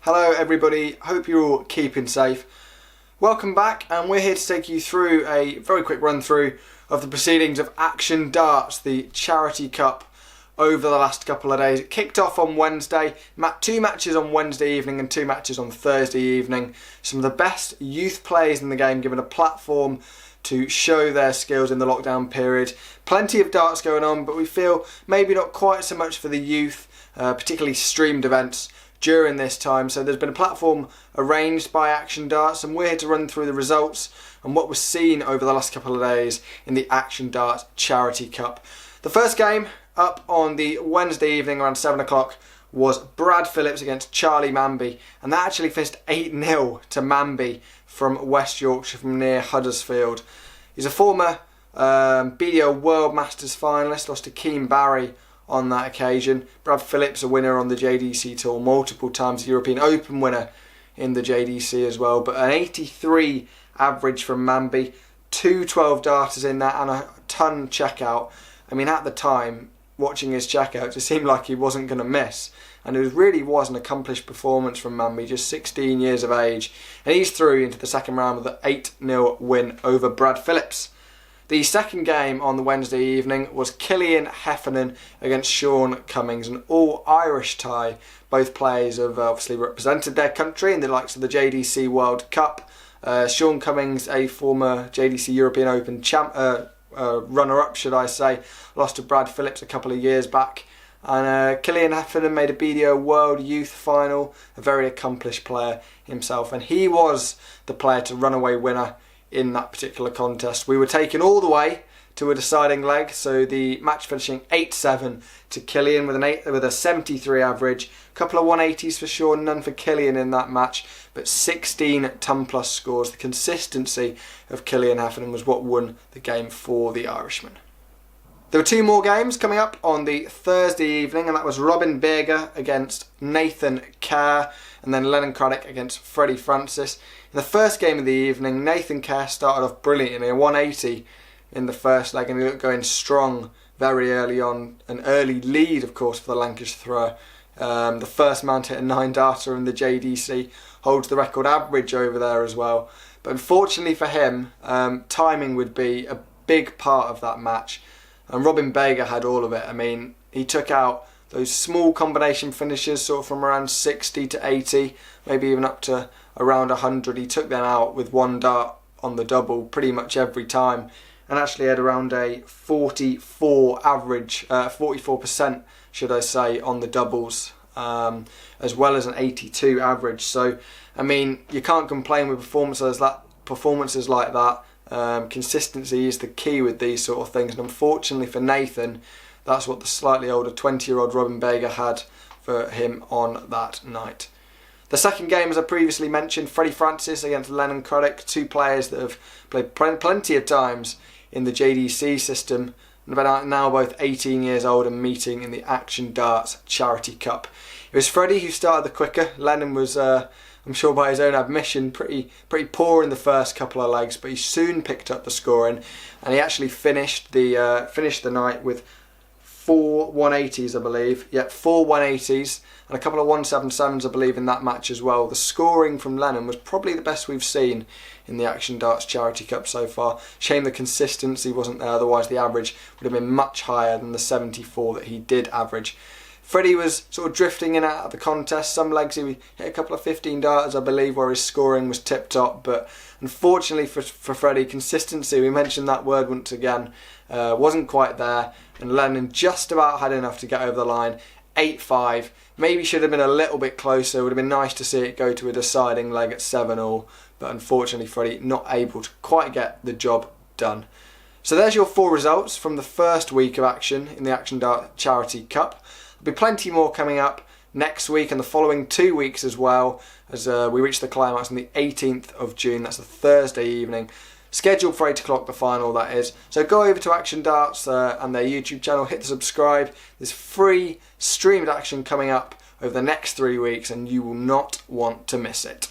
Hello everybody, hope you're all keeping safe. Welcome back, and we're here to take you through a very quick run through of the proceedings of Action Darts, the Charity Cup, over the last couple of days. It kicked off on Wednesday, two matches on Wednesday evening and 2 matches on Thursday evening. Some of the best youth players in the game given a platform to show their skills in the lockdown period. Plenty of darts going on, but we feel maybe not quite so much for the youth, particularly streamed events during this time. So there's been a platform arranged by Action Darts, and we're here to run through the results and what was seen over the last couple of days in the Action Darts Charity Cup. The first game up on the Wednesday evening around 7 o'clock was Brad Phillips against Charlie Manby, and that actually finished 8-0 to Manby from West Yorkshire, from near Huddersfield. He's a former BDO World Masters finalist, lost to Keane Barry on that occasion. Brad Phillips, a winner on the JDC Tour, multiple times European Open winner in the JDC as well, but an 83 average from Manby, 2 12 darters in that and a ton checkout. I mean, at the time, watching his checkout, it seemed like he wasn't going to miss, and it really was an accomplished performance from Manby, just 16 years of age, and he's through into the second round with an 8-0 win over Brad Phillips. The second game on the Wednesday evening was Cillian Heffernan against Sean Cummings, an all-Irish tie. Both players have obviously represented their country in the likes of the JDC World Cup. Sean Cummings, a former JDC European Open runner-up, should I say, lost to Brad Phillips a couple of years back. And Cillian Heffernan made a BDO World Youth Final, a very accomplished player himself, and he was the player to runaway winner in that particular contest. We were taken all the way to a deciding leg, so the match finishing 8-7 to Cillian with a 73 average. A couple of 180s for Sean, none for Cillian in that match, but 16 ton plus scores. The consistency of Cillian Heffernan was what won the game for the Irishman. There were 2 more games coming up on the Thursday evening, and that was Robin Beger against Nathan Kerr, and then Lennon Craddock against Freddie Francis. In the first game of the evening, Nathan Kerr started off brilliantly, a 180 in the first leg, and he looked going strong very early on. An early lead, of course, for the Lancashire thrower. The first man to hit a 9-darter in the JDC, holds the record average over there as well. But unfortunately for him, timing would be a big part of that match, and Robin Beger had all of it. I mean, he took out those small combination finishes, sort of from around 60 to 80, maybe even up to around 100. He took them out with 1 dart on the double pretty much every time, and actually had around a 44 average, 44% should I say, on the doubles, as well as an 82 average. So, I mean, you can't complain with performances like that. Consistency is the key with these sort of things, and unfortunately for Nathan, that's what the slightly older 20-year-old Robin Beger had for him on that night. The second game, as I previously mentioned, Freddie Francis against Lennon Craddock, 2 players that have played plenty of times in the JDC system, and are now both 18 years old and meeting in the Action Darts Charity Cup. It was Freddie who started the quicker. Lennon was, I'm sure by his own admission, pretty poor in the first couple of legs, but he soon picked up the scoring, and he actually finished the night with 4 180s, I believe. Yeah, 4 180s and a couple of 177s, I believe, in that match as well. The scoring from Lennon was probably the best we've seen in the Action Darts Charity Cup so far. Shame the consistency wasn't there, otherwise the average would have been much higher than the 74 that he did average. Freddie was sort of drifting in and out of the contest. Some legs he hit a couple of 15 darters, I believe, where his scoring was tip-top, but unfortunately for Freddie, consistency, we mentioned that word once again, wasn't quite there, and Lennon just about had enough to get over the line. 8-5, maybe should have been a little bit closer. Would have been nice to see it go to a deciding leg at 7-all, but unfortunately Freddie not able to quite get the job done. So there's your 4 results from the first week of action in the Action Darts Charity Cup. There'll be plenty more coming up next week and the following 2 weeks as well, as we reach the climax on the 18th of June. That's a Thursday evening. Scheduled for 8 o'clock, the final, that is. So go over to Action Darts and their YouTube channel, hit the subscribe. There's free streamed action coming up over the next 3 weeks, and you will not want to miss it.